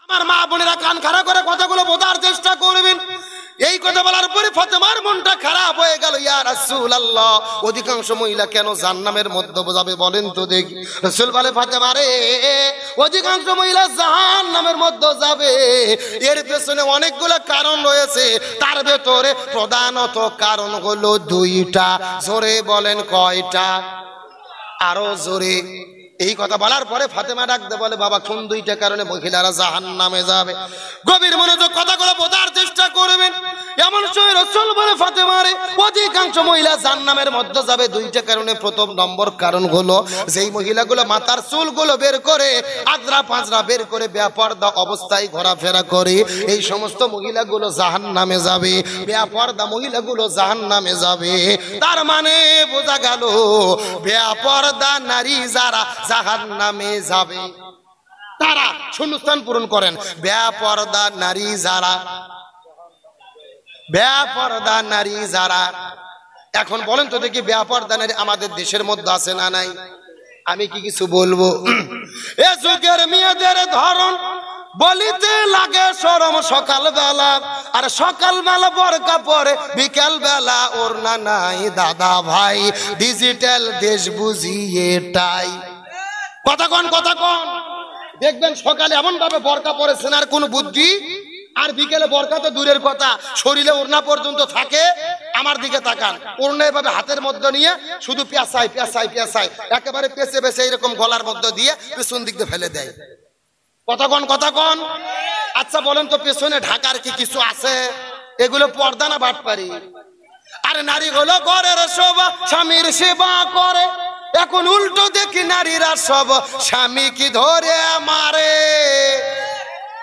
আমার মা বোনেরা কান খাড়া করে কথাগুলো বোঝার চেষ্টা করবেন। এই কথা বলার পরে ফাতেমার মনটা খারাপ হয়ে গেল। ইয়া রাসূলুল্লাহ, অধিকাংশ মহিলা কেন জাহান্নামের মধ্যে যাবে বলেন তো দেখি? রাসূল বলে, ফাতেমা রে, অধিকাংশ মহিলা জাহান্নামের মধ্যে যাবে, এর পেছনে অনেকগুলো কারণ রয়েছে। তার ভেতরে প্রধানত কারণ হলো দুইটা। জোরে বলেন কয়টা? আরো জোরে। এই কথা বলার পরে ফাতেমা ডাকতে বলে, বাবা কোন দুইটা কারণে মহিলারা জাহান্নামে যাবে? গভীর মনোযোগ কথাগুলো বোঝার চেষ্টা করবেন। এমন সময় রাসূল বলে, ফাতেমা রে, অধিকাংশ মহিলা জাহান্নামের মধ্যে যাবে দুইটা কারণে। প্রথম নম্বর কারণ হলো, যেই মহিলাগুলো মাথার চুলগুলো বের করে, আজরা পাঁজরা বের করে বেপরদা অবস্থায় ঘোরাফেরা করে, এই সমস্ত মহিলাগুলো জাহান্নামে যাবে। বেপরদা মহিলাগুলো জাহান্নামে যাবে। তার মানে বোঝা গেল, বেপরদা নারী যারা জাহান্নামে যাবে, তারা শূন্যস্থান পূরণ করেন। বেপরদা নারী যারা, বেপরদা নারী যারা। এখন বলেন তো দেখি, বেপরদা নারী আমাদের দেশের মধ্যে আছে না নাই? আমি কি কিছু বলবো? এ যুগের মেয়েদের ধরন বলিতে লাগে শরম সকালবেলা, আর সকালবেলা বোরকা পরে, বিকেল বেলা ওড়না নাই। দাদা ভাই, ডিজিটাল দেশ বুঝিয়ে এটাই। কথা কন, কথা কন। দেখবেন সকালে এমন ভাবে বোরকা পরেছেন আর কোন বুদ্ধি, আর বিকেলে বোরকা তো দূরের কথা, শরীরে ওড়না পর্যন্ত থাকে। আমার দিকে তাকান, ওড়না এভাবে হাতের মধ্যে নিয়ে শুধু পেঁচাই পেঁচাই পেঁচাই, একেবারে পেঁচে পেঁচে এরকম গলার মধ্যে দিয়ে পেছন দিক দিয়ে ফেলে দেয়। কথা কন, কথা কন। আচ্ছা বলেন তো, পেছনে ঢাকার কি কিছু আছে? এগুলো পর্দা না বাটপারি? আরে নারী হলো ঘরের শোভা, স্বামীর সেবা করে। এখন উল্টো দেখি নারীরা সব স্বামী কি ধরে মারে।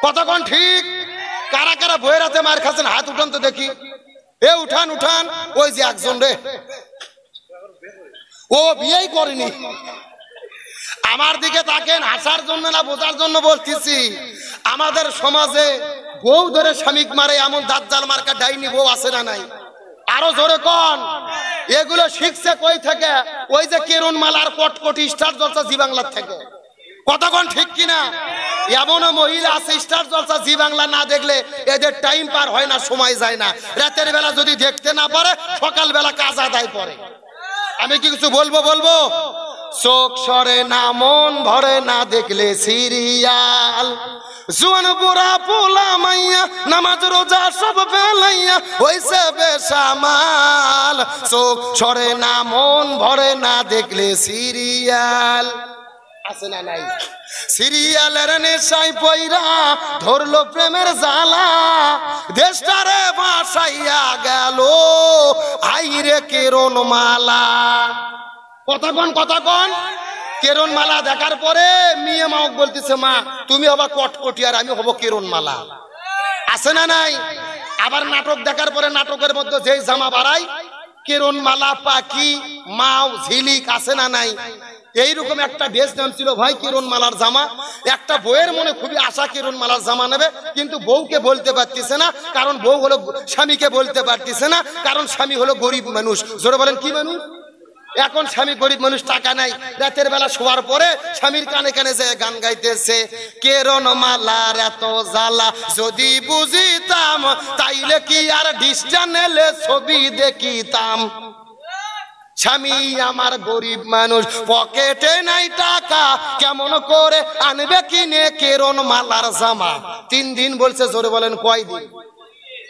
কথা কন ঠিক? কারা কারা বইয়ের হাতে মার খাচ্ছেন হাত উঠান তো দেখি। এ উঠান উঠান। ওই যে একজন রে, ও বিয়েই করেনি। আমার দিকে তাকেন, হাসার জন্য না বোঝার জন্য বলতেছি। আমাদের সমাজে বউ ধরে স্বামীক মারে এমন দাজ্জাল মার্কা ডাইনি বউ আছে না নাই? আরো জোরে কন। এগুলো শিখছে কই থেকে? ওই যে কেরন মালার কটকটি স্টার জলসা জি বাংলার থেকে। কথা কন ঠিক কিনা? এমন মহিলা আছে স্টার জলসা জি বাংলা না দেখলে এদের টাইম পার হয় না, সময় যায় না। রাতের বেলা যদি দেখতে না পারে, সকাল বেলা কাজ আদায় করে। আমি কি কিছু বলবো? বলবো। চোখ সরে না, মন ভরে না দেখলে সিরিয়াল। জুয়ান বুড়া পোলা মাইয়া, নামাজ রোজা সব ফেলাইয়া হইছে বেসামাল। চোখ সরে না, মন ভরে না দেখলে সিরিয়াল। আছে না নাই? সিরিয়ালের নেশায় পয়রা ধরলো প্রেমের জ্বালা, দেশটারে বাসাইয়া গেল আইরে কেরন মালা। কথা কন, কথা কন। কেরন মালা দেখার পরে মেয়ে মাও বলতেছে, মা তুমি হবা কটকটি আর আমি হব কেরন মালা। আছে না নাই? আবার নাটক দেখার পরে নাটকের মধ্যে যেই জামা বাড়াই, কেরন মালা, পাখি, মাও, ঝিলিক। আছে না নাই? এইরকম একটা ড্রেস নাম ছিল ভাই কেরন মালার জামা। একটা বউয়ের মনে খুবই আশা কেরন মালার জামা নেবে, কিন্তু বউকে বলতে পারতেছে না, কারণ বউ হলো, স্বামীকে বলতে পারতেছে না, কারণ স্বামী হলো গরিব মানুষ। জোরে বলেন কি মানুষ? এখন স্বামী গরিব মানুষ, টাকা নাই। রাতের বেলা শোয়ার পরে স্বামীর কানে কানে যে গান গাইতেছে, কেরন মালার এত জ্বালা যদি বুঝিতাম, তাইলে কি আর ডিশ চ্যানেলে ছবি দেখিতাম। স্বামী আমার গরিব মানুষ, পকেটে নাই টাকা, কেমন করে আনবে কিনে কেরন মালার জামা? 3 দিন বলছে। জোরে বলেন কয় দিন?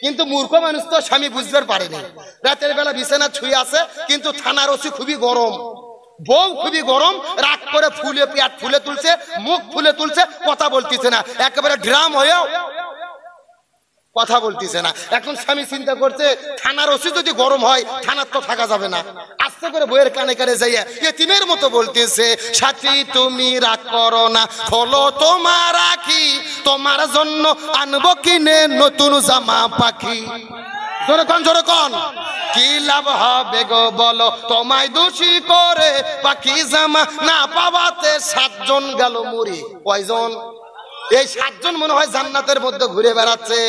কিন্তু মূর্খ মানুষ তো স্বামী বুঝতে পারেনি। রাতের বেলা বিছানা ছুঁয়ে আছে, কিন্তু থানার ওসি খুবই গরম, বউ খুবই গরম, রাগ করে ফুলে পেট ফুলে তুলছে, মুখ ফুলে তুলছে, কথা বলতেছে না, একেবারে ড্রাম হয়েও কথা বলতেছে না। এখন স্বামী চিন্তা করছে, থানার ওসি যদি গরম হয়, থানার তো থাকা যাবে না। আস্তে করে বইয়ের কানে কানে যাইয়া এতিমের মতো বলতেছে, সাথী তুমি রাগ করো না, খোলো তোমার রাখি, তোমার জন্য আনবো কিনে নতুন জামা পাখি। জোরে কন, জোরে কন। কি লাভ হবে গো বলো তোমায় দোষী করে, পাখি জামা না পাওয়াতে 7 জন গেল মরি। কয়জন? এই 7 জন মনে হয় জান্নাতের মধ্যে ঘুরে বেড়াচ্ছে।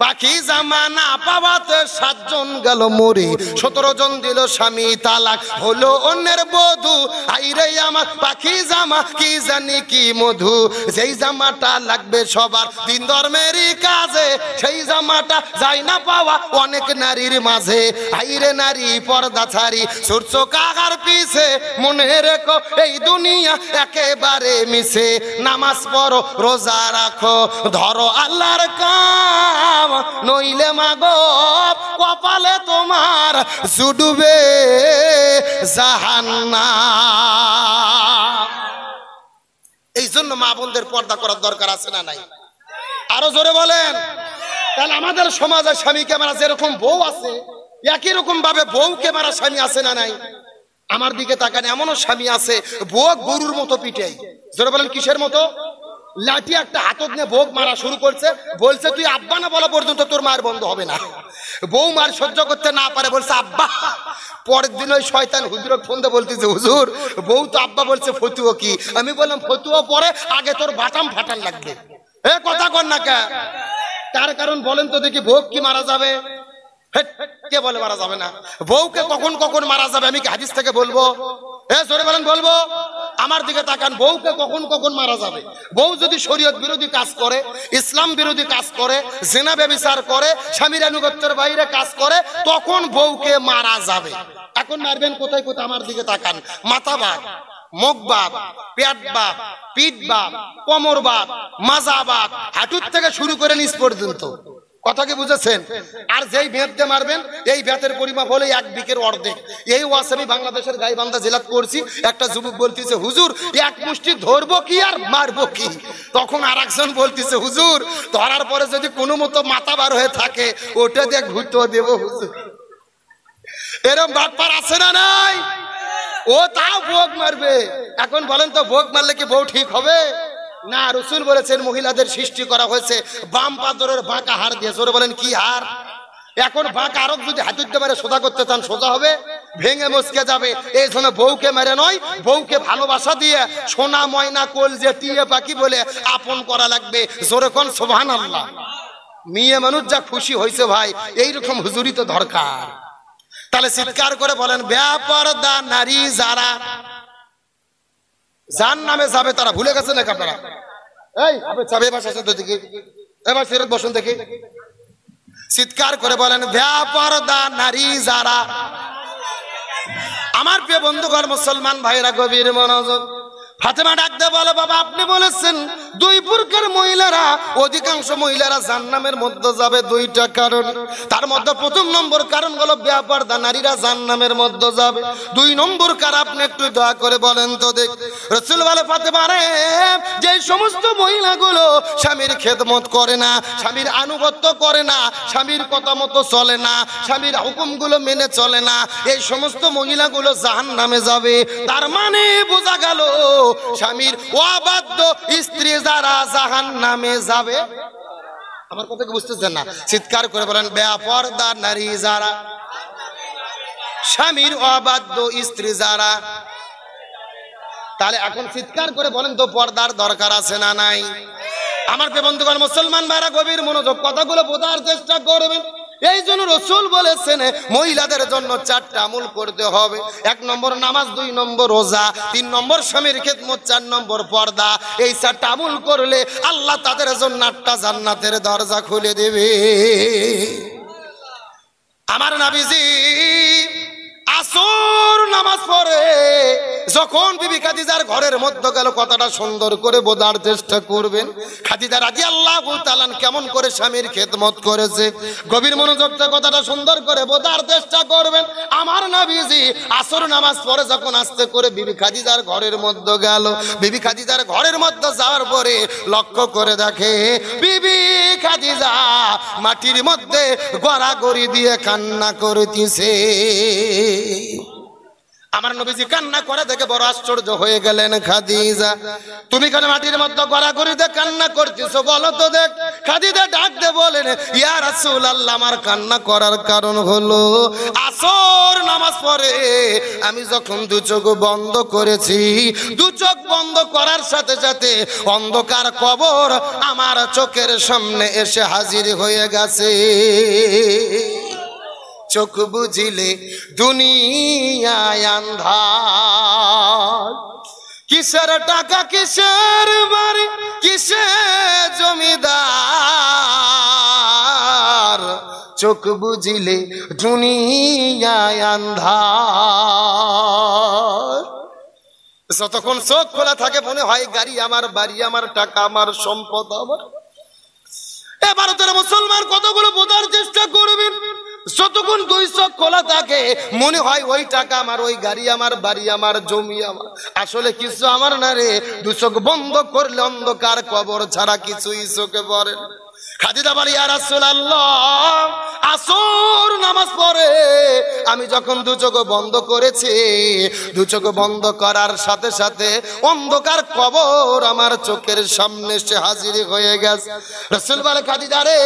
পাখি জামা না পাওয়াতে 7 জন গেল মরে, 17 জন দিল স্বামী তালাক, হলো অন্যের বধূ। আইরে আমার পাখি জামা কি জানি কি মধু, যেই জামাটা লাগবে সবার দিন ধর্মেরই কাজে, সেই জামাটা যায় না পাওয়া অনেক নারীর মাঝে। আইরে নারী পর্দা ছাড়ি সূর্য কাহার পিছে, মনে রেখো এই দুনিয়া একেবারে মিছে। নামাজ পড়ো রোজা রাখো ধরো আল্লাহর কাম, নইলে মাগো কপালে তোমার জুড়বে জাহান্নাম। এই জন্য মা বোনদের পর্দা করার দরকার আছে না নাই? আরো জোরে বলেন। তাহলে আমাদের সমাজে স্বামীকে মারা যেরকম বউ আছে, একই রকম ভাবে বউকে মারা স্বামী আছে না নাই? আমার দিকে তাকান, এমনও স্বামী আছে বউ গরুর মতো পিটাই। জোরে বলেন কিসের মতো? লাঠি একটা হাতত নিয়ে বউ মারা শুরু করছে, বলছে তুই আব্বা না বলা পর্যন্ত তোর মার বন্ধ হবে না। বউ মার সহ্য করতে না পারে, বলছে আব্বা। পরের দিন ওই শয়তান হুজুর ফোন দিয়ে বলতেছে, হুজুর বউ তো আব্বা বলছে, ফতুয়া কি? আমি বললাম ফতুয়া পরে আগে তোর বাটাম ফাটান লাগবে। এ কথা কর না কে? তার কারণ বলেন তো দেখি, বউ কি মারা যাবে? কে বলে মারা যাবে না? বউকে কখন কখন মারা যাবে আমি কি হাদিস থেকে বলবো? জোরে বলেন বলবো? আমার দিকে তাকান, বউকে কখন কখন মারা যাবে? বউ যদি শরীয়ত বিরোধী কাজ করে, ইসলাম বিরোধী কাজ করে, জিনা ব্যভিচার করে, স্বামীর আনুগত্যের বাইরে কাজ করে, তখন বউকে মারা যাবে। এখন মারবেন কোথায় কোথায়? আমার দিকে তাকান, মাথা বাপ, মুখ বাপ, পেট বাপ, পিঠ বাপ, কোমর বাপ, মাজা বাপ, হাঁটুর থেকে শুরু করে নিচ পর্যন্ত। কথা কি বুঝেছেন? আর যেই বেত দিয়ে মারবেন, এই বেতের পরিমাপ হলো 1 বিঘের অর্ধেক। এই ওয়াজ আমি বাংলাদেশের গাইবান্ধা জেলাত করছি। একটা যুবক বলতেছে, হুজুর এক মুষ্টি ধরবো কি আর মারবো কি? তখন আর একজন বলতেছে, হুজুর ধরার পরে যদি কোনো মতো মাথা বার হয়ে থাকে ওটা দিয়ে ঘুরতে দেবো হুজুর। এরকম বাটপার আছে না নাই? ও তাও ভোগ মারবে। এখন বলেন তো, ভোগ মারলে কি বউ ঠিক হবে? না, রাসূল বলেছেন মহিলাদের সৃষ্টি করা হয়েছে বাম পাদরের বাঁকা হাড় দিয়ে। জোরে বলেন কি হাড়? এখন বাঁকা আরব যদি হাতুড়তে পারে সোজা করতে চান সোজা হবে, ভেঙে মচকে যাবে। এই জন্য বউকে মেরে নয়, বউকে ভালোবাসা দিয়ে সোনা ময়না কোল যে টিয়ে পাখি বলে আপন করা লাগবে। জোরে কোন সুবহানাল্লাহ। মেয়ে মানুষ যা খুশি হয়েছে ভাই, এইরকম হুজুরি তো দরকার। তাহলে চিৎকার করে বলেন, বেপরদা নারী যারা জাহান্নামে যাবে তারা ভুলে গেছেন নাকি আপনারা? এই আপনি চাবে বাসা তো দেখি, এবার ফেরত বসুন দেখি। চিৎকার করে বলেন, বেপরদা নারী যারা। আমার প্রিয় বন্ধুগণ, মুসলমান ভাইরা গভীর মনোযোগ। ফাতেমা ডাক দিয়ে বলে, বাবা আপনি বলেছেন 2 প্রকার মহিলারা, অধিকাংশ মহিলারা জাহান্নামের মধ্যে যাবে 2টা কারণ। তার মধ্যে 1 নম্বর কারণ হলো বেপরদা নারীরা জাহান্নামের মধ্যে যাবে। 2 নম্বর কারণ আপনি একটু দয়া করে বলেন তো দেখ। রাসূল বলে, ফাতেমা রে, যে সমস্ত মহিলাগুলো স্বামীর খেদমত করে না, স্বামীর আনুগত্য করে না, স্বামীর কথা মতো চলে না, স্বামীর হুকুমগুলো মেনে চলে না, এই সমস্ত মহিলাগুলো জাহান্নামে যাবে। তার মানে বোঝা গেল স্বামীর অবাধ্য স্ত্রী যারা জাহান্নামে যাবে। আমার কথা কি বুঝতেছেন না? চিৎকার করে বলেন, বেপরদা নারী যারা, স্বামীর অবাধ্য স্ত্রী যারা। তাহলে এখন চিৎকার করে বলেন তো, পর্দার দরকার আছে না নাই? আমার প্রিয় বন্ধুগণ, মুসলমান ভাইরা গভীর মনোযোগ, কথাগুলো বোঝার চেষ্টা করবেন। এই জন্য রাসূল বলেছেন মহিলাদের জন্য 4টা আমল করতে হবে। 1 নম্বর নামাজ, 2 নম্বর রোজা, 3 নম্বর স্বামীর খেদমত, 4 নম্বর পর্দা। এই 4টা আমল করলে আল্লাহ তাদের জন্য 8টা জান্নাতের দরজা খুলে দেবে। আমার নবীজি আসর নামাজ পড়ে যখন বিবি খাদিজার ঘরের মধ্যে গেল, কথাটা সুন্দর করে বোঝার চেষ্টা করবেন। খাদিজা রাদিয়াল্লাহু তাআলা কেমন করে স্বামীর খেদমত করেছে, গভীর মনোযোগ দিয়ে কথাটা সুন্দর করে বোঝার চেষ্টা করবেন। আমার নবীজি আসর নামাজ পড়ে যখন আস্তে করে বিবি খাদিজার ঘরের মধ্যে গেল, বিবি খাদিজার ঘরের মধ্যে যাওয়ার পরে লক্ষ্য করে দেখে বিবি খাদিজা মাটির মধ্যে গড়াগড়ি দিয়ে কান্না করতেছে। আমার নবীজি কান্না করে দেখে বড় আশ্চর্য হয়ে গেলেন। খাদিজা, তুমি কেন মাটির মধ্যে গড়াগড়ি দিয়ে কান্না করতেছো, বলো তো দেখ। খাদিজা ডাক দিয়ে বলেন, ইয়া রাসূলুল্লাহ, আমার কান্না করার কারণ হলো আসর নামাজ পড়ে আমি যখন দু চোখ বন্ধ করেছি, দু চোখ বন্ধ করার সাথে সাথে অন্ধকার কবর আমার চোখের সামনে এসে হাজির হয়ে গেছে। চোখ বুঝিলে দুনিয়ায় আন্ধার, কিসের টাকা কিসের বাড়ি কিসের জমিদার, চোখ বুঝিলে দুনিয়ায় আন্ধার। যতক্ষণ চোখ খোলা থাকে মনে হয় গাড়ি আমার, বাড়ি আমার, টাকা আমার, সম্পদ আমার। এ ভারতের মুসলমান কতগুলো বোঝার চেষ্টা করবেন, যতক্ষণ দুই চোখ খোলা থাকে মনে হয় ওই টাকা আমার, ওই গাড়ি আমার, বাড়ি আমার, জমি আমার। আসলে কিছু আমার না রে। দু চোখ বন্ধ করলে অন্ধকার কবর ছাড়া কিছুই চোখে পড়ে না। খাদিজা বলে, ইয়া রাসূলুল্লাহ, আসর নামাজ পড়ে আমি যখন দু চোখ বন্ধ করেছি, দু চোখ বন্ধ করার সাথে সাথে অন্ধকার কবর আমার চোখের সামনে এসে হাজির হয়ে গেছে। রাসূল বলে, খাদিজা রে,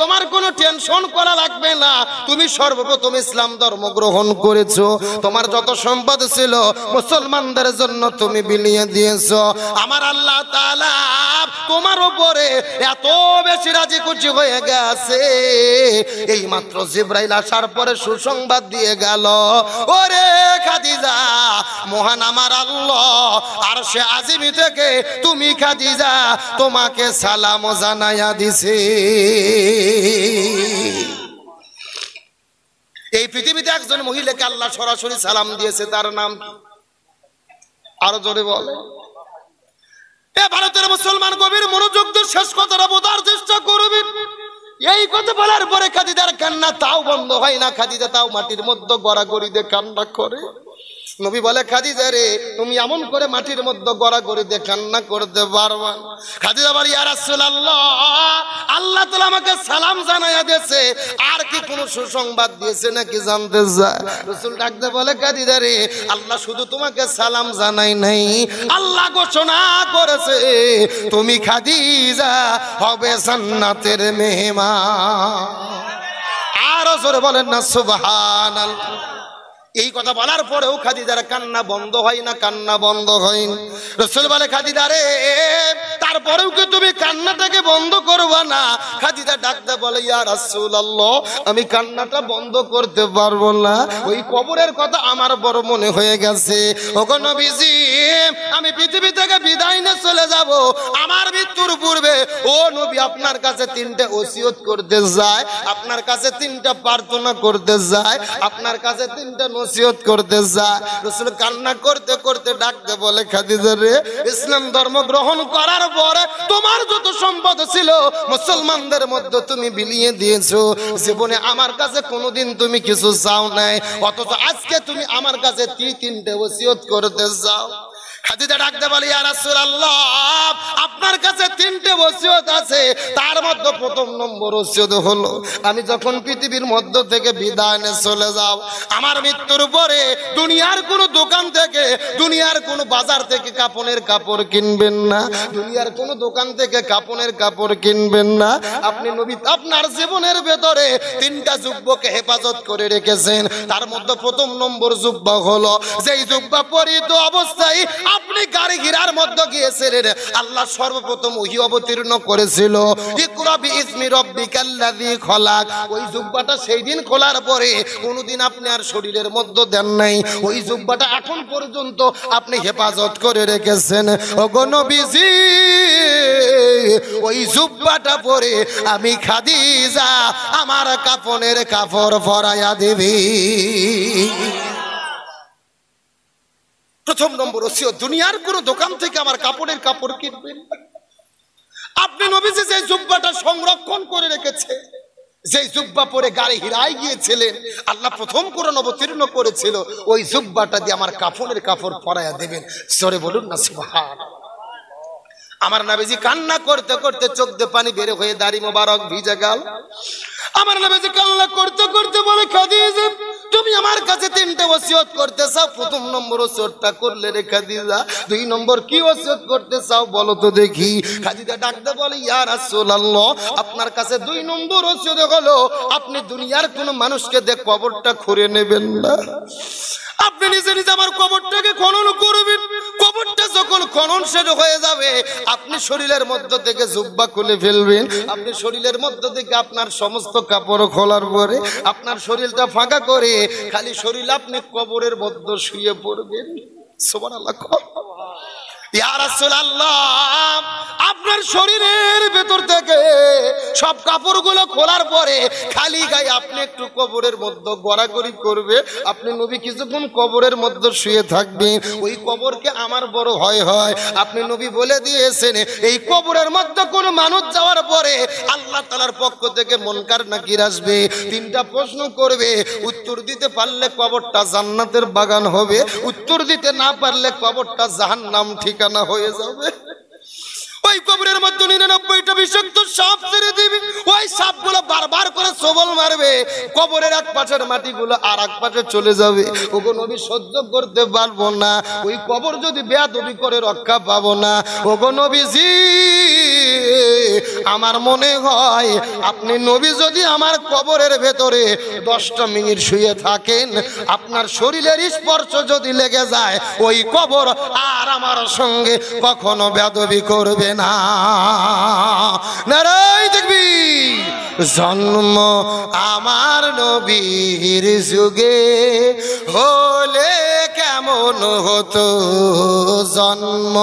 তোমার কোনো টেনশন করা লাগবে না, তুমি সর্বপ্রথম ইসলাম ধর্ম গ্রহণ করেছো, তোমার যত সম্পদ ছিল মুসলমানদের জন্য তুমি বিলিয়ে দিয়েছো। আমার আল্লাহ তাআলা তোমার উপরে এত বেশি রাজি খুশি হয়ে গেছে, এই মাত্র জিবরাইল আসার পরে সুসংবাদ দিয়ে গেল, ওরে খাদিজা, মহান আমার আল্লাহ আরশে আজিমি থেকে তুমি খাদিজা তোমাকে সালাম জানাইয়া দিছে। এই পৃথিবীতে একজন মহিলাকে আল্লাহ সরাসরি সালাম দিয়েছে, তার নাম আরো জোরে বলে। এ ভারতের মুসলমান গভীর মনোযোগ দিয়ে শেষ কথাটা বোঝার চেষ্টা করবেন। এই কথা বলার পরে খাদিজার কান্না তাও বন্ধ হয় না, খাদিজা তাও মাটির মধ্যে গড়াগড়ি দিয়ে কান্না করে। নবী বলে, খাদিজা রে, তুমি এমন করে মাটির মধ্যে গড়াগড়ি দিয়ে কান্না করতে পারবা? খাদিজা বলে, ইয়া রাসূলুল্লাহ, আল্লাহ তাআলা আমাকে সালাম জানাইয়া দিয়েছে, আর কি কোনো সুসংবাদ দিয়েছে নাকি জানতে চায়। রাসূল ডাকতে বলে, খাদিজা রে, আল্লাহ শুধু তোমাকে সালাম জানাই নাই, আল্লাহ ঘোষণা করেছে তুমি খাদিজা হবে জান্নাতের মেহমান। আর জোরে বলেন না সুবহানাল্লাহ। এই কথা বলার পরেও খাদিজার কান্না বন্ধ হয় না, কান্না বন্ধ হয় না। রাসূল বলে, খাদিজা রে, তারপরেও কি তুমি কান্নাটাকে বন্ধ করবা না? খাদিজা ডাকতে বলে, ইয়া রাসূলুল্লাহ, আমি কান্নাটা বন্ধ করতে পারবো না, ওই কবরের কথা আমার বড় মনে হয়ে গেছে। ওগো নবীজি, আমি পৃথিবী থেকে বিদায় নিয়ে চলে যাব, আমার মৃত্যুর পূর্বে ও নবী আপনার কাছে তিনটা ওসিয়ত করতে যায়, আপনার কাছে তিনটা প্রার্থনা করতে যায়, আপনার কাছে তিনটা নসিহত করতে যায়। রাসূল কান্না করতে করতে ডাকতে বলে, খাদিজা রে, ইসলাম ধর্ম গ্রহণ করার পরে তোমার যত সম্পদ ছিল মুসলমানদের মধ্যে তুমি বিলিয়ে দিয়েছো, জীবনে আমার কাছে কোনোদিন তুমি কিছু চাও নাই, অথচ আজকে তুমি আমার কাছে তিনটে ওসিয়ত করতে চাও। খাদিজা ডাকতে বলে, ইয়া রাসূলুল্লাহ, আপনার কাছে তিনটে ওসিয়ত আছে, তার মধ্যে প্রথম নম্বর ওসিয়ত হলো আমি যখন পৃথিবীর মধ্য থেকে বিদায় নিয়ে চলে যাব, আমার মৃত্যুর পরে দুনিয়ার কোনো দোকান থেকে, দুনিয়ার কোনো বাজার থেকে কাপড়ের কাপড় কিনবেন না, দুনিয়ার কোনো দোকান থেকে কাপড়ের কাপড় কিনবেন না। আপনি নবী আপনার জীবনের ভেতরে তিনটা যুব্বকে হেফাজত করে রেখেছেন, তার মধ্যে প্রথম নম্বর জুব্বা হলো যেই জুব্বা পরিহিত অবস্থায় আপনি গাড়ি ঘিরার মধ্যে গিয়েছিলেন, আল্লাহ সর্বপ্রথম ওহী অবতীর্ণ করেছিল, ইকরা বিইসমি রাব্বিকাল্লাযী খলাক। ওই জুব্বাটা সেই দিন খোলার পরে কোনোদিন আপনি আর শরীরের মধ্যে দেন নাই, ওই জুব্বাটা এখন পর্যন্ত আপনি হেফাজত করে রেখেছেন। ওগো নবীজি, ওই জুব্বাটা পরে আমি খাদিজা আমার কাফনের কাপড় পরাইয়া দিবি। প্রথম নম্বর ওসিয়ত, দুনিয়ার কোন দোকান থেকে আমার কাপড়ের কাপড় কিনবেন। আপনি নবীজি যে জুব্বাটা সংরক্ষণ করে রেখেছে, যে জুব্বা পরে গাড়ি হিরায় গিয়েছিলেন, আল্লাহ প্রথম কোরআন অবতীর্ণ করেছিল, ওই জুব্বাটা দিয়ে আমার কাফনের কাপড় পরাইয়া দেবেন। জোরে বলুন না সুবহানাল্লাহ। আমার নবীজি কান্না করতে করতে চোখ দিয়ে পানি বের হয়ে দাড়ি মোবারক ভিজে গেল। আমার নবীজি কান্না করতে করতে বলে, খাদিজা তুমি আমার কাছে তিনটে ওসিয়ত করতে চাও, প্রথম নম্বর ওসিয়তটা করলে রে খাদিজা, 2 নম্বর কি ওসিয়ত করতে চাও বলো তো দেখি। খাদিজা ডাকতে বলে, ইয়া রাসূলুল্লাহ, আপনার কাছে 2 নম্বর ওসিয়ত হলো আপনি দুনিয়ার কোন মানুষকে দিয়ে কবরটা খুঁড়ে নেবেন না, আপনি নিজে নিজে আমার কবরটাকে খনন করবেন। কবরটা যখন খনন শেষ হয়ে যাবে, আপনি শরীরের মধ্য থেকে জুব্বা খুলে ফেলবেন। আপনি শরীরের মধ্য থেকে আপনার সমস্ত কাপড় খোলার পরে আপনার শরীরটা ফাঁকা করে খালি শরীর আপনি কবরের মধ্যে শুয়ে পড়বেন। সুবহানাল্লাহ। ইয়া রাসূলুল্লাহ, আপনার শরীরের ভেতর থেকে সব কাপড়গুলো খোলার পরে খালি গায়ে আপনি একটু কবরের মধ্যে গড়াগড়ি করবে। আপনি নবী কিছুক্ষণ কবরের মধ্যে শুয়ে থাকবেন। ওই কবরকে আমার বড় ভয় হয়। আপনি নবী বলে দিয়েছেন, এই কবরের মধ্যে কোন মানুষ যাওয়ার পরে আল্লাহ তাআলার পক্ষ থেকে মুনকার নাকির আসবে, 3টা প্রশ্ন করবে। উত্তর দিতে পারলে কবরটা জান্নাতের বাগান হবে, উত্তর দিতে না পারলে কবরটা জাহান্নাম ঠিকানা হয়ে যাবে। ওই কবরের মধ্যে 99টা বিষাক্ত সাপ ছেড়ে দিবে। ওই সাপগুলো বারবার করে সবল মারবে, কবরের এক পাশের মাটিগুলো আর এক পাশে চলে যাবে। ওগো নবী, সহ্য করতে পারবো না। ওই কবর যদি বেয়াদবি করে রক্ষা পাবো না। ওগো নবীজি, আমার মনে হয় আপনি নবী যদি আমার কবরের ভেতরে 10টা মিনিট শুয়ে থাকেন, আপনার শরীরের স্পর্শ যদি লেগে যায়, ওই কবর আর আমার সঙ্গে কখনো বেয়াদবি করবে না। নারায়ে তাকবীর। জন্ম আমার নবীর যুগে হলে কেমন হতো, জন্ম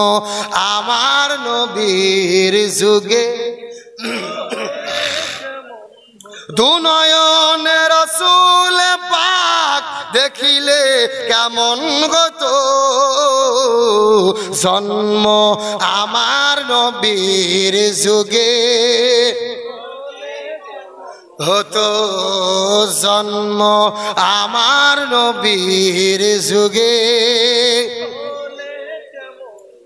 আমার নবীর যুগে দুনয়নে রাসূল পাক দেখিলে কেমন হতো, জন্ম আমার নবীর যুগে হতো, জন্ম আমার নবীর যুগে।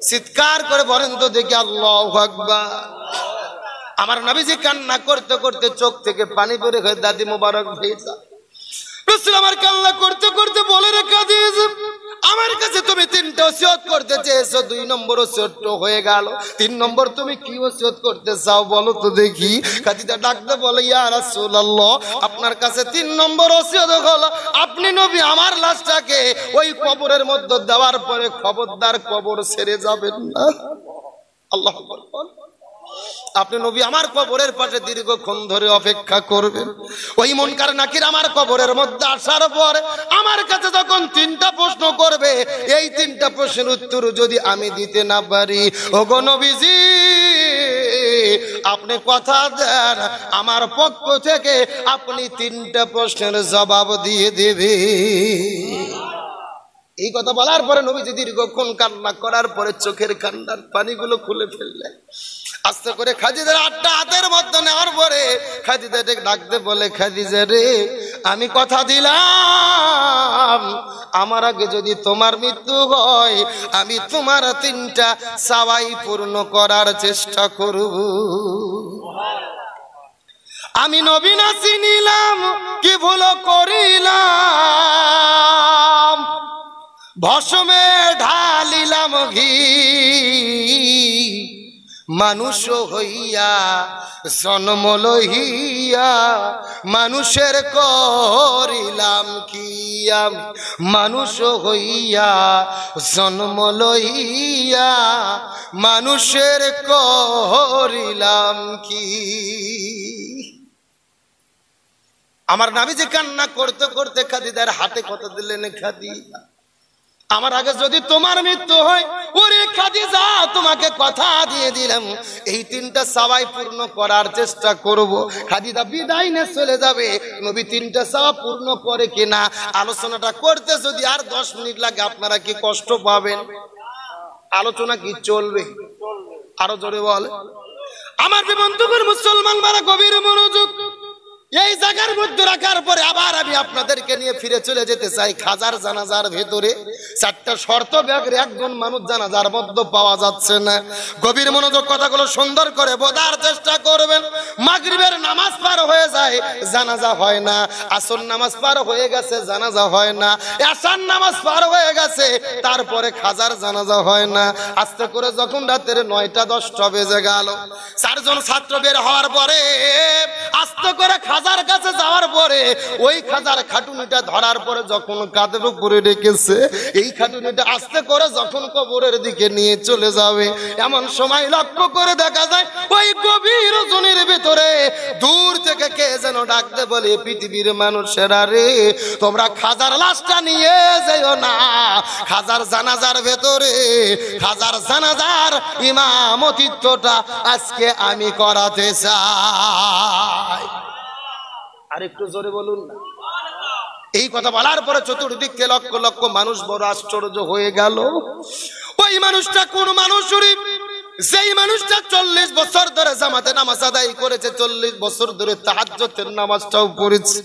চিৎকার করে বলেন তো দেখি আল্লাহু আকবার। আমার নবীজি কান্না করতে করতে চোখ থেকে পানি পড়ে গেছে। দাদি মোবারক ভেজা রাসূল আমার কান্না করতে করতে বলে রে খাদিজা, আমার কাছে তুমি 3টা ওসিয়ত করতে চেয়েছো, 2 নম্বর ওসিয়ত হয়ে গেল, 3 নম্বর তুমি কি ওসিয়ত করতে চাও বলো তো দেখি। খাদিজা ডাকতে বলে, ইয়া রাসূলুল্লাহ, আপনার কাছে 3 নম্বর ওসিয়ত হলো আপনি নবী আমার লাশটাকে ওই কবরের মধ্যে দেওয়ার পরে খবরদার কবর ছেড়ে যাবেন না। আল্লাহু আকবার। আপনি নবী আমার কবরের পাশে দীর্ঘক্ষণ ধরে অপেক্ষা করবেন। ওই মুনকার নাকির আমার কবরের মধ্যে আসার পর আমার কাছে যখন 3টা প্রশ্ন করবে, এই 3টা প্রশ্নের উত্তর যদি আমি দিতে না পারি, ওগো নবীজি আপনি কথা দেন আমার পক্ষ থেকে আপনি 3টা প্রশ্নের জবাব দিয়ে দেবে। এই কথা বলার পরে নবীজি দীর্ঘক্ষণ কান্না করার পরে চোখের কান্নার পানিগুলো খুলে ফেললেন। আস্তে করে খাদিজার 8টা হাতের মধ্যে নেওয়ার পরে খাদিজাকে ডাকতে বলে, খাদিজা রে, আমি কথা দিলাম আমার আগে যদি তোমার মৃত্যু হয়, আমি তোমার 3টা চাওয়াই পূর্ণ করার চেষ্টা করব। আমি নবী না চিনিলাম কি ভুল করিলাম, ভস্মে ঢালিলাম ঘি, মানুষ হইয়া জন্ম লইয়া মানুষের করিলাম কি, আমি মানুষ হইয়া জন্ম লইয়া মানুষের করিলাম কি। আমার নবীজি কান্না করতে করতে খাদিজার হাতে কথা দিলেন, খাদিজা আমার আগে যদি তোমার মৃত্যু হয়, ওরে খাদিজা তোমাকে কথা দিয়ে দিলাম এই 3টা চাওয়াই পূর্ণ করার চেষ্টা করব। খাদিজা বিদায় নিয়ে চলে যাবে। নবী 3টা চাওয়া পূর্ণ করে কিনা আলোচনাটা করতে যদি আর 10 মিনিট লাগে, আপনারা কি কষ্ট পাবেন? আলোচনা কি চলবে? আরো জোরে বল। আমার বন্ধুগণ মুসলমান মারা গভীর মনোযোগ। এই জায়গার মধ্যে রাখার পরে আবার আমি আপনাদেরকে নিয়ে ফিরে চলে যেতে চাই খাজার জানাজার ভেতরে। চারটা শর্ত ব্যাগরে একজন মানুষ জানাজার মধ্যে পাওয়া যাচ্ছে না। গভীর মনোযোগ, কথাগুলো সুন্দর করে বোঝার চেষ্টা করবেন। মাগরিবের নামাজ পার হয়ে যায়, জানাজা হয় না। আসর নামাজ পার হয়ে গেছে, জানাজা হয় না। এশার নামাজ পার হয়ে গেছে, তারপরে খাজার জানাজা হয় না। আস্তে করে যখন রাতের 9টা 10টা বেজে গেল, চারজন ছাত্র বের হওয়ার পরে আস্তে করে খাজার কাছে যাওয়ার পরে ওই খাজার খাটুনিটা ধরার পরে যখন কাঁধের উপরে রেখেছে, এই খাটুনিটা আস্তে করে যখন কবরের দিকে নিয়ে চলে যাবে, এমন সময় লক্ষ্য করে দেখা যায় ওই গভীর রজনীর ভিতরে দূর থেকে কে যেন ডাকতে বলে, পৃথিবীর মানুষেরা রে, তোমরা খাজার লাশটা নিয়ে যেও না। খাজার জানাজার ভেতরে খাজার জানাজার ইমামতিত্বটা আজকে আমি করাতে চাই। আর একটু জোরে বলুন না। এই কথা বলার পরে চতুর্দিকে লক্ষ লক্ষ মানুষ বড় আশ্চর্য হয়ে গেল। ওই মানুষটা কোন মানুষ? যেই মানুষটা 40 বছর ধরে জামাতে নামাজ আদায় করেছে, 40 বছর ধরে তাহাজ্জুদের নামাজটাও পড়েছে,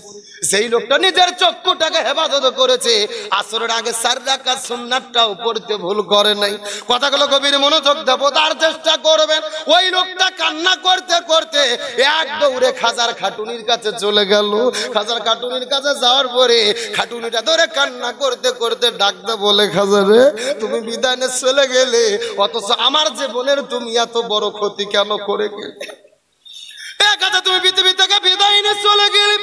যেই লোকটা নিজের চক্ষুটাকে হেফাজত করেছে, আসরের আগে 4 রাকাত সুন্নাতটাও পড়তে ভুল করে নাই। কথাগুলো গভীর মনোযোগ দেব, তার চেষ্টা করবেন। ওই লোকটা কান্না করতে করতে এক দৌড়ে খাজার খাটুনির কাছে চলে গেল। খাজার খাটুনির কাছে যাওয়ার পরে খাটুনিটা ধরে কান্না করতে করতে ডাকতে বলে, খাজারে তুমি বিদায় নিয়ে চলে গেলে, অথচ আমার জীবনের তুমি এত বড় ক্ষতি কেন করে গেলে? তুমি পৃথিবী থেকে বিদায় নিয়ে চলে গেলে,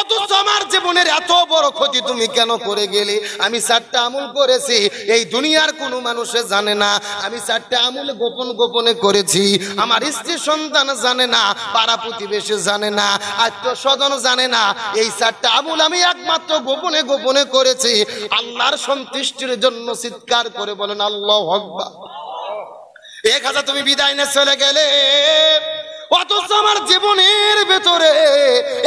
অথচ আমার জীবনের এত বড় ক্ষতি তুমি কেন করে গেলে? আমি 4টা আমল করেছি, এই দুনিয়ার কোনো মানুষে জানে না। আমি 4টা আমল গোপন গোপনে করেছি, আমার স্ত্রী সন্তান জানে না, পাড়া প্রতিবেশী জানে না, আত্মীয় স্বজন জানে না। এই 4টা আমল আমি একমাত্র গোপনে গোপনে করেছি। আল্লাহর সন্তুষ্টির জন্য চিৎকার করে বলেন আল্লাহু আকবার। 1000 তুমি বিদায় নিয়ে চলে গেলে, অথচ আমার জীবনের ভেতরে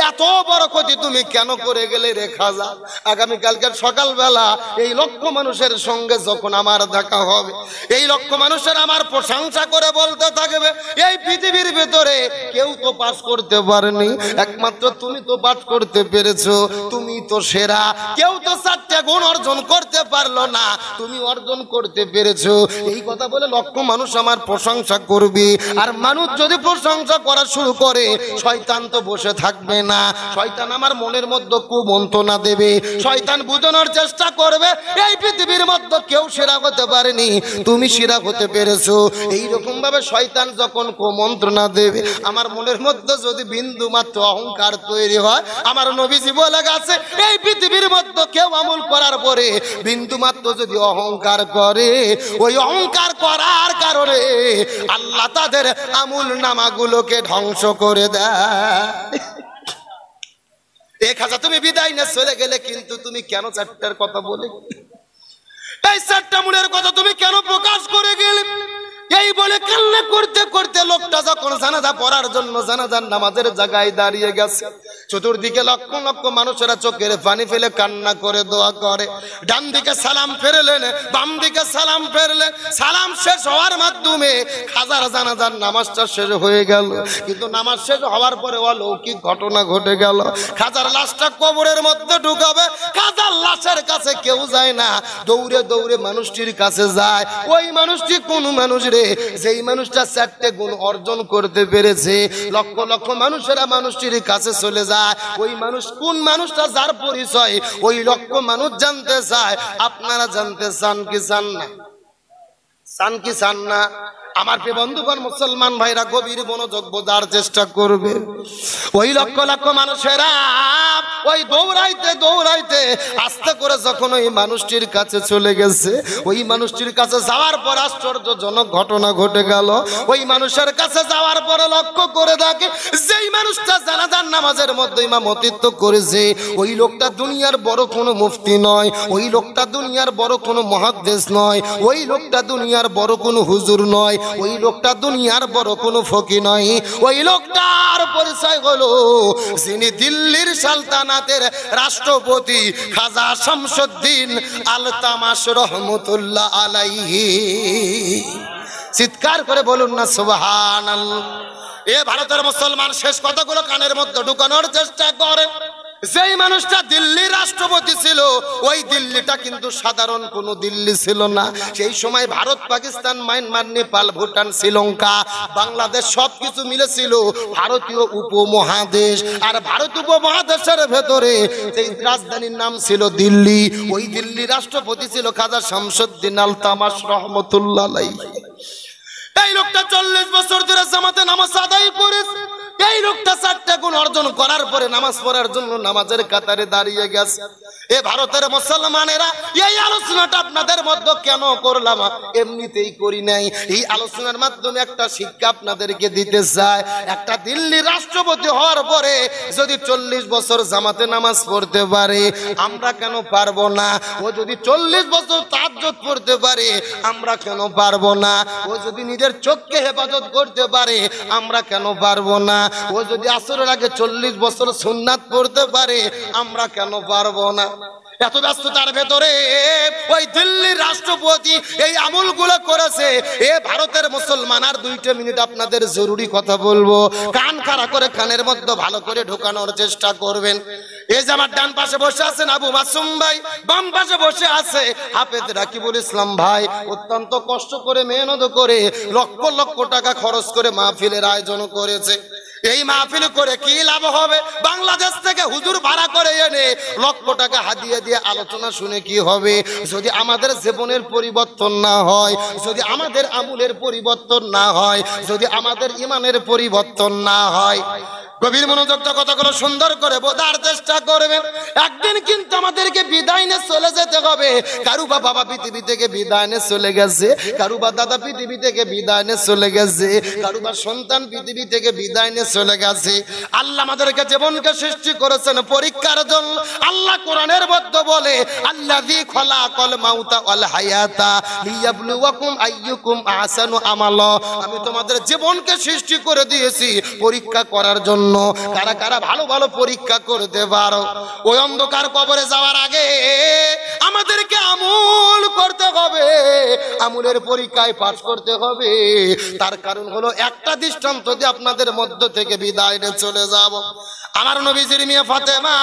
এত বড় ক্ষতি তুমি কেন করে গেলে রে খাজা? আগামীকালকের সকালবেলা এই লক্ষ মানুষের সঙ্গে যখন আমার দেখা হবে, এই লক্ষ মানুষের আমার প্রশংসা করে বলতে থাকবে, এই পৃথিবীর ভেতরে কেউ তো পাস করতে পারেনি, একমাত্র তুমি তো পাস করতে পেরেছো, তুমি তো সেরা। কেউ তো 4টা গুণ অর্জন করতে পারলো না, তুমি অর্জন করতে পেরেছো। এই কথা বলে লক্ষ মানুষ আমার প্রশংসা করবে। আর মানুষ যদি প্রশংসা করা শুরু করে, শয়তান তো বসে থাকবে না। শয়তান আমার মনের মধ্যে কুমন্ত্রণা দেবে, শয়তান বুঝানোর চেষ্টা করবে এই পৃথিবীর মধ্যে কেউ সেরা হতে পারেনি, তুমি সেরা হতে পেরেছো। এইরকম ভাবে শয়তান যখন কুমন্ত্রণা দেবে, আমার মনের মধ্যে যদি বিন্দু মাত্র অহংকার তৈরি হয়, আমার নবীজি বলে গেছে এই পৃথিবীর মধ্যে কেউ আমল করার পরে বিন্দু মাত্র যদি অহংকার করে, ওই অহংকার করার কারণে আল্লাহ তাদের আমল নামাগুলো ধ্বংস করে দেয়। 1000 তুমি বিদায় নিয়ে চলে গেলে, কিন্তু তুমি কেন 4টার কথা বলে, এই 4টা মূলের কথা তুমি কেন প্রকাশ করে গেলে? এই বলে কান্না করতে করতে লোকটা যখন জানাজা পড়ার জন্য জানাজার নামাজের জায়গায় দাঁড়িয়ে গেছে, চতুর্দিকে লক্ষ লক্ষ মানুষেরা চোখের পানি ফেলে কান্না করে দোয়া করে। ডান দিকে সালাম ফেরলেন, বাম দিকে সালাম ফেরলেন। সালাম শেষ হওয়ার মাধ্যমে খাজার জানাজার নামাজটা শেষ হয়ে গেল। কিন্তু নামাজ শেষ হওয়ার পরে অলৌকিক ঘটনা ঘটে গেল। খাজার লাশটা কবরের মধ্যে ঢুকাবে, খাজার লাশের কাছে কেউ যায় না, দৌড়ে দৌড়ে মানুষটির কাছে যায়। ওই মানুষটি কোন মানুষ রে? যেই মানুষটা 4টে গুণ অর্জন করতে পেরেছে। লক্ষ লক্ষ মানুষেরা মানুষটির কাছে চলে যায়। ওই মানুষ কোন মানুষটা? যার পরিচয় ওই লক্ষ মানুষ জানতে চায়। আপনারা জানতে চান কি চান না? চান কি চান না? আমার প্রিয় বন্ধুগণ, মুসলমান ভাইরা গভীর মনোযোগ বোঝার চেষ্টা করবে। ওই লক্ষ লক্ষ মানুষেরা ওই দৌড়াইতে দৌড়াইতে আস্তে করে যখন ওই মানুষটির কাছে চলে গেছে, ওই মানুষটির কাছে যাওয়ার পর আশ্চর্যজনক ঘটনা ঘটে গেল। ওই মানুষের কাছে যাওয়ার পরে লক্ষ্য করে দেখে, যেই মানুষটা জানাজার নামাজের মধ্যে ইমামতিত্ব করেছে, ওই লোকটা দুনিয়ার বড় কোনো মুফতি নয়, ওই লোকটা দুনিয়ার বড় কোনো মুহাদ্দিস নয়, ওই লোকটা দুনিয়ার বড় কোনো হুজুর নয়, ওই লোকটা দুনিয়ার বড় কোনো ফকির নয়। ওই লোকটার পরিচয় হলো যিনি দিল্লির সালতানাতের রাষ্ট্রপতি খাজা শামসুদ্দিন আলতামাশ রহমতুল্লাহ আলাইহি। চিৎকার করে বলুন না সুবহানাল্লাহ। এ ভারতের মুসলমান শেষ কথাগুলো কানের মধ্যে ঢুকানোর চেষ্টা করে। যেই মানুষটা দিল্লির রাষ্ট্রপতি ছিল ওই দিল্লিটা কিন্তু সাধারণ কোনো দিল্লি ছিল না। সেই সময় ভারত, পাকিস্তান, মায়ানমার, নেপাল, ভুটান, শ্রীলঙ্কা, বাংলাদেশ সবকিছু মিলেছিল ভারতীয় উপমহাদেশ। আর ভারত উপমহাদেশের ভেতরে এই রাজধানীর নাম ছিল দিল্লি। ওই দিল্লির রাষ্ট্রপতি ছিল খাজা শামসুদ্দিন আলতামাশ রহমতুল্লাহ আলাইহি। এই লোকটা 40 বছর ধরে জামাতে নামাজ আদায় করেছে। এই লোকটা 4টা গুণ অর্জন করার পরে নামাজ পড়ার জন্য নামাজের কাতারে দাঁড়িয়ে গেছে। এ ভারতের মুসলমানেরা, এই আলোচনাটা আপনাদের মধ্যে কেন করলাম? এমনিতেই করি নাই। এই আলোচনার মাধ্যমে একটা শিক্ষা আপনাদেরকে দিতে চাই। একটা দিল্লির রাষ্ট্রপতি হওয়ার পরে যদি 40 বছর জামাতে নামাজ পড়তে পারে, আমরা কেন পারবো না? ও যদি 40 বছর তাহাজ্জুদ পড়তে পারে, আমরা কেন পারবো না? ও যদি নিজের চোখকে হেফাজত করতে পারে, আমরা কেন পারবো না? ও যদি আসরের আগে 40 বছর সুন্নাত পড়তে পারে, আমরা কেন পারবো না? এত ব্যস্ততার ভেতরে ওই দিল্লির রাষ্ট্রপতি এই আমলগুলো করেছে। এ ভারতের মুসলমান, আর 2টা মিনিট আপনাদের জরুরি কথা বলবো, কান খাড়া করে কানের মধ্যে ভালো করে ঢোকানোর চেষ্টা করবেন। এই যে আমার ডান পাশে বসে আছেন আবু মাসুম ভাই, বাম পাশে বসে আছে হাফেজ রাকিবুল ইসলাম ভাই। অত্যন্ত কষ্ট করে, মেহনত করে, লক্ষ লক্ষ টাকা খরচ করে মাহফিলের আয়োজন করেছে। এই মাহফিল করে কি লাভ হবে? বাংলাদেশ থেকে হুজুর ভাড়া করে এনে লক্ষ টাকা হাদিয়া দিয়ে আলোচনা শুনে কি হবে? যদি আমাদের জীবনের পরিবর্তন না হয়, যদি আমাদের আমলের পরিবর্তন না হয়, যদি আমাদের ইমানের পরিবর্তন না হয়। গভীর মনোযোগ কথাগুলো সুন্দর করে বোঝার চেষ্টা করবেন। একদিন কিন্তু আমাদেরকে বিদায় নিয়ে চলে যেতে হবে। কারুবা বাবা পৃথিবী থেকে বিদায় নিয়ে চলে গেছে, কারুবা দাদা পৃথিবী থেকে বিদায় নিয়ে চলে গেছে, কারুবা সন্তান পৃথিবী থেকে বিদায় নিয়ে চলে গেছে। আল্লাহ আমাদেরকে জীবনকে সৃষ্টি করেছেন পরীক্ষার জন্য। আল্লাহ কোরআনের মধ্যে বলে, আল্লাযী খালাকাল মাউতা ওয়াল হায়াতা লিয়াবলুয়াকুম আইয়ুকুম আহসানু আমালা। আমি তোমাদের জীবনকে সৃষ্টি করে দিয়েছি পরীক্ষা করার জন্য। কারা কারা ভালো ভালো পরীক্ষা করতে পারো? ওই অন্ধকার কবরে যাওয়ার আগে আমাদেরকে আমল করতে হবে, আমলের পরীক্ষায় পাস করতে হবে। তার কারণ হলো একটা দৃষ্টান্ত দিয়ে আপনাদের মধ্য থেকে বিদায় নিয়ে চলে যাব। আমার নবীজির মেয়ে ফাতেমা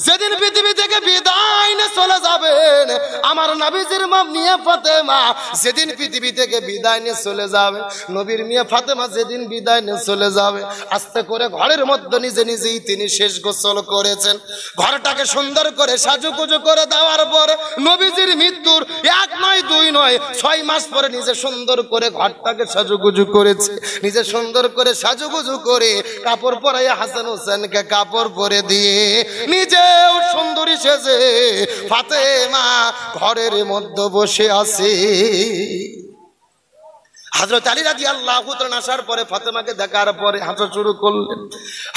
যেদিন পৃথিবী থেকে বিদায় নিয়ে চলে যাবেন, আমার নবীজির মা মিয়া ফাতেমা যেদিন পৃথিবী থেকে বিদায় নিয়ে চলে যাবে, নবীর মিয়া ফাতেমা যেদিন বিদায় নিয়ে চলে যাবে, আস্তে করে ঘরের মধ্যে নিজে নিজেই তিনি শেষ গোসল করেছেন। ঘরটাকে সুন্দর করে সাজুগুজু করে দেওয়ার পর নবীজির মৃত্যুর 1 নয় 2 নয় 6 মাস পরে নিজে সুন্দর করে ঘরটাকে সাজুগুজু করেছে। নিজে সুন্দর করে সাজুগুজু করে কাপড় পরাইয়া হাসান হোসেনকে কাপড় পরে দিয়ে নিজে সুন্দরী সেজে ফাতেমা ঘরের মধ্যে বসে আছে। হযরত আলী রাদিয়াল্লাহু তাআলা আসার পরে ফাতেমাকে দেখার পরে হাঁটা শুরু করলেন।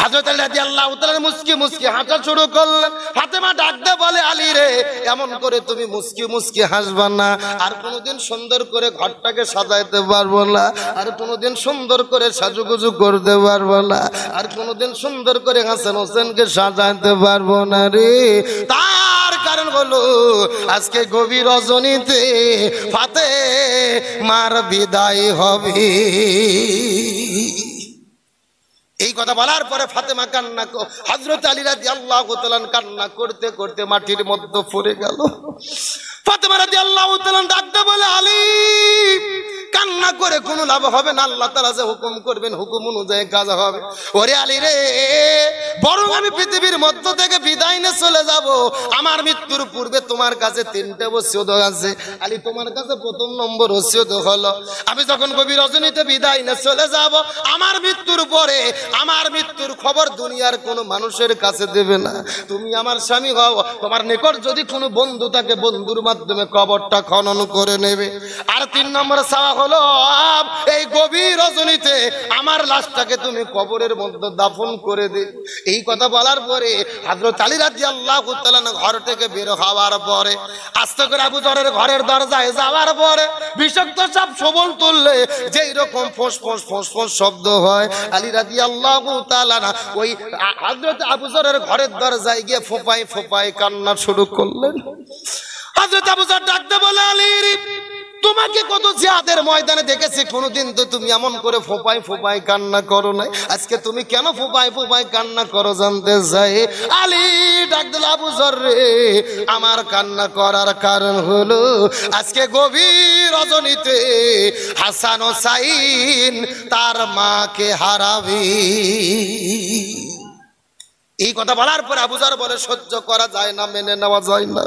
হযরত আলী রাদিয়াল্লাহু তাআলা মুস্কি মুস্কি হাঁটা শুরু করলেন। ফাতেমা ডাক দিয়ে বলে, আলী রে, এমন করে তুমি মুস্কি মুস্কি হাসবা না। আর কোনোদিন সুন্দর করে ঘরটাকে সাজাইতে পারবো না, আর কোনোদিন সুন্দর করে সাজুগুজু করতে পারবো না, আর কোনোদিন সুন্দর করে হাসান হোসেনকে সাজাইতে পারবো না রে। তার কারণ হলো আজকে গভীর রজনীতে ফাতেমার বিদায় হবে। এই কথা বলার পরে ফাতেমা কান্না, হযরত আলী রাদিয়াল্লাহু তাআলা কান্না করতে করতে মাটির মধ্যে পড়ে গেল। ফাতেমা রাদিয়াল্লাহু তাআলা ডাকতে বলে, আলী, কান্না করে কোনো লাভ হবে না। আল্লাহ তাআলা যে হুকুম করবেন হুকুম অনুযায়ী কাজ হবে। ওরে আলী রে, বরং আমি পৃথিবীর মধ্য থেকে বিদায় নিয়ে চলে যাব। আমার মৃত্যুর পূর্বে তোমার কাছে 3টে ওসিয়ত আছে। আলী, তোমার কাছে 1ম নম্বর ওসিয়ত হলো, আমি যখন গভীর রজনীতে বিদায় নিয়ে চলে যাব, আমার মৃত্যুর পরে আমার মৃত্যুর খবর দুনিয়ার কোনো মানুষের কাছে দেবে না। তুমি আমার স্বামী হও, তোমার নিকট যদি কোনো বন্ধু থাকে বন্ধুর মাধ্যমে কবরটা খনন করে নেবে। আর 3 নম্বর চাওয়া হলো, এই গভীর রজনীতে আমার লাশটাকে তুমি কবরের মধ্যে দাফন করে দে। এই কথা বলার পরে হযরত আলী রাদিয়াল্লাহু তাআলা ঘর থেকে বের হওয়ার পরে আস্তে করে আবু যরের ঘরের দরজায় যাওয়ার পরে বিষাক্ত সাপ সবল তুললে যেই রকম ফোঁস ফোঁস ফোঁস ফোঁস শব্দ হয়, আলী রাদিয়াল্লাহু তাআলা ওই হযরত আবু যরের ঘরের দরজায় গিয়ে ফোঁপায় ফোঁপায় কান্না শুরু করলেন। হযরত আবু যর ডাকতে বলে, আলী, তোমাকে কত জিহাদের ময়দানে দেখেছি, কোনোদিন তো তুমি এমন করে ফোপাই ফোপাই কান্না করো নাই। আজকে তুমি কেন ফোপাই ফোপাই কান্না করো জানতে চাই। আলী ডাক দিল, আবু যর রে, আমার কান্না করার কারণ হলো আজকে গভীর রজনীতে হাসান হোসাইন তার মাকে হারাবে। এই কথা বলার পর আবু যর বলে, সহ্য করা যায় না, মেনে নেওয়া যায় না।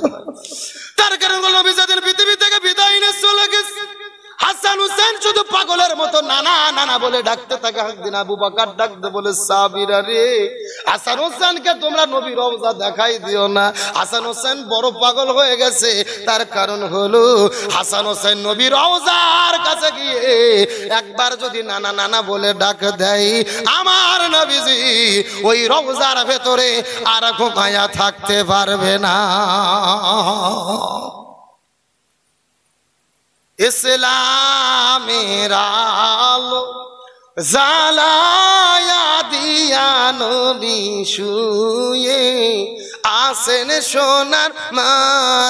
তার কারণ হলো নবী যাদের পৃথিবী থেকে বিদায় নিয়ে চলে গেছে, হাসান হোসেন শুধু পাগলের মতো নানা নানা বলে ডাকতে থাকে। একদিন আবু বকর ডাকতে বলে, সাহাবীরা রে, হাসান হোসেনকে তোমরা নবীর রওজা দেখাই দিও না। হাসান হোসেন বড় পাগল হয়ে গেছে। তার কারণ হলো হাসান হোসেন নবীর রওজার কাছে গিয়ে একবার যদি নানা নানা বলে ডাক দেয়, আমার নবীজি ওই রওজার ভেতরে আর ঘুমায়া থাকতে পারবে না। ইসলামের আলো জ্বালায়া দিয়া নবী শুয়ে আসেন সোনার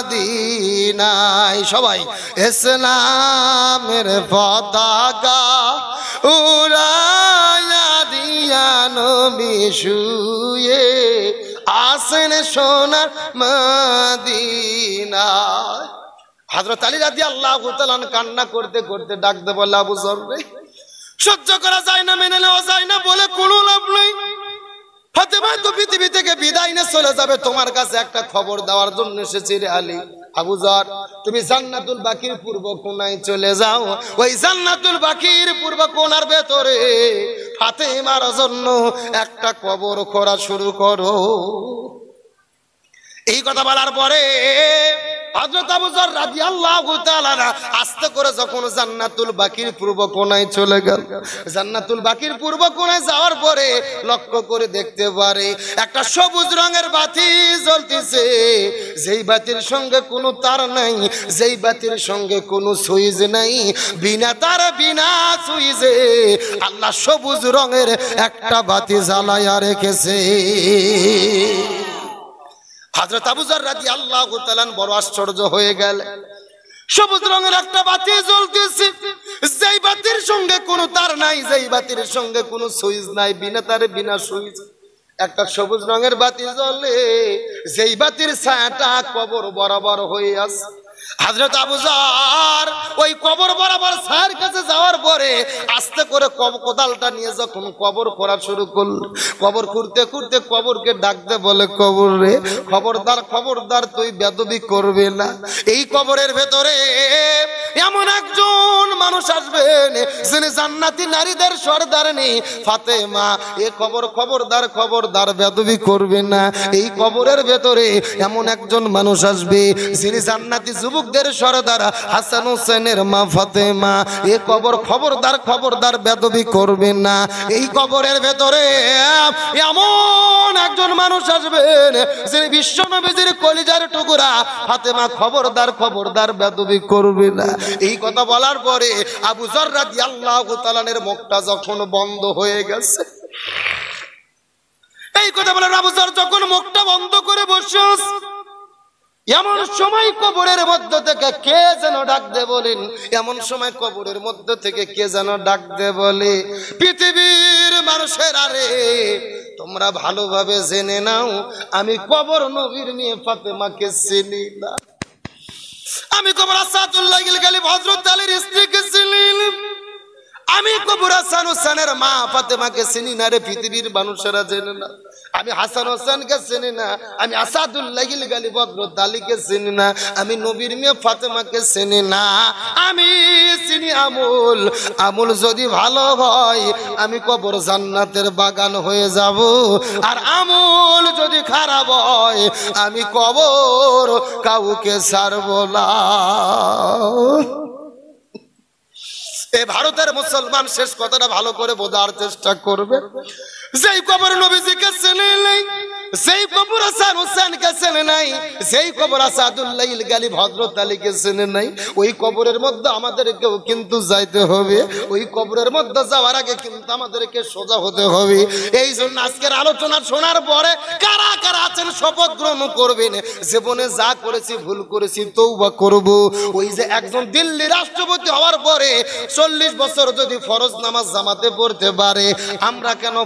মদিনায়। সবাই ইসলামের পতাকা উড়ায়া দিয়া নবী শুয়ে আসেন সোনার মদিনায়। হযরত আলী রাদিয়াল্লাহু তাআলা কান্না করতে করতে ডাকতে বলে, আবু যর রে, সহ্য করা যায় না, মেনে নেওয়া যায় না বলে কোনো লাভ নেই। ফাতেমা তো পৃথিবী থেকে বিদায় নিয়ে চলে যাবে, তোমার কাছে একটা খবর দেওয়ার জন্য এসেছি রে আলী। আবু যর, তুমি জান্নাতুল বাকির পূর্ব কোণায় চলে যাও। ওই জান্নাতুল বাকির পূর্ব কোণার ভেতরে ফাতেমার জন্য একটা কবর খোঁড়া শুরু করো। এই কথা বলার পরে হযরত আবু যর রাদিয়াল্লাহু তাআলা আস্তে করে যখন জান্নাতুল বাকির পূর্ব কোণায় চলে গেল, জান্নাতুল বাকির পূর্ব কোণায় যাওয়ার পরে লক্ষ্য করে দেখতে পারে একটা সবুজ রঙের বাতি জ্বলতেছে। যেই বাতির সঙ্গে কোনো তার নাই, যেই বাতির সঙ্গে কোনো সুইচ নাই, বিনা তার বিনা সুইচে আল্লাহ সবুজ রঙের একটা বাতি জ্বালায়া রেখেছে। হযরত আবু যর রাদিয়াল্লাহু তাআলা বড় আশ্চর্য হয়ে গেল। সবুজ রঙের একটা বাতি জ্বলতেছে, যেই বাতির সঙ্গে কোনো তার নাই, যেই বাতির সঙ্গে কোনো সুইচ নাই, বিনা তারে বিনা সুইচ একটা সবুজ রঙের বাতি জ্বলে, যেই বাতির ছায়াটা কবর বরাবর হয়ে আছে। হযরত আবু যর ওই কবর বরাবর ছায়ার কাছে যাওয়ার পরে আস্তে করে কোদালটা নিয়ে যখন কবর খোঁড়া শুরু করল, কবর খুঁড়তে খুঁড়তে কবরকে ডাকতে বলে, কবর রে, খবরদার খবরদার, তুই বেয়াদবি করবে না। এই কবরের ভেতরে এমন একজন মানুষ আসবেন যিনি জান্নাতি নারীদের সর্দারনী ফাতেমা। এ কবর খবরদার খবরদার, বেয়াদবি করবে না। এই কবরের ভেতরে এমন একজন মানুষ আসবে যিনি জান্নাতি যুবকদের সর্দার হাসান হোসেনের মা ফাতেমা। এ কবর খবরদার খবরদার, বেয়াদবি করবে না। এই কবরের ভেতরে এমন একজন মানুষ আসবেন যিনি বিশ্ব নবীজির কলিজার টুকরা ফাতেমা। খবরদার খবরদার, বেয়াদবি করবে না। এই কথা বলার পরে আবু যর রাদিয়াল্লাহু তাআলার মুখটা যখন বন্ধ হয়ে গেছে, এই কথা বলার আবু যর যখন মুখটা বন্ধ করে বসে আছে, এমন সময় কবরের মধ্যে থেকে কে যেন ডাক দে বলেন, এমন সময় কবরের মধ্যে থেকে কে যেন ডাক দে বলে, পৃথিবীর মানুষের আরে তোমরা ভালোভাবে জেনে নাও, আমি কবর নবীর মেয়ে ফাতেমাকে চিনি না। আমি কবর আসাদুল্লাহ গালিব হযরত আলীর স্ত্রীকে চিনি না। আমি কবর হাসান হোসেনের মা ফাতেমাকে চিনি না রে, পৃথিবীর মানুষেরা জেনে না। আমি হাসান হোসেনকে চিনি না, আমি আসাদুল্লাহ গালিব হযরত আলীকে চিনি না, আমি নবীর মেয়ে ফাতেমাকে চিনি না। আমি চিনি আমল। আমল যদি ভালো হয় আমি কবর জান্নাতের বাগান হয়ে যাব, আর আমল যদি খারাপ হয় আমি কবর কাউকে ছাড়ব না। এই ভারতের মুসলমান শেষ কথাটা ভালো করে বোঝার চেষ্টা করবে। যেই কবর নবীজিকে চেনে নাই, সেই কবর হাসান হুসেনকে চেনে নাই, সেই কবর আসাদুল্লাহ ইলগালি হযরত আলীকে চেনে নাই, ওই কবরের মধ্যে আমাদেরকেও কিন্তু যাইতে হবে। ওই কবরের মধ্যে যাওয়ার আগে কিন্তু আমাদেরকে সোজা হতে হবে। এই জন্য আজকের আলোচনা শোনার পরে কারা কারা আছেন শপথ গ্রহণ করবেন, জীবনে যা করেছি ভুল করেছি তওবা করব। ওই যে একজন দিল্লি রাষ্ট্রপতি হওয়ার পরে 40 বছর যদি ফরজ নামাজ জামাতে পড়তে পারে, আমরা কেন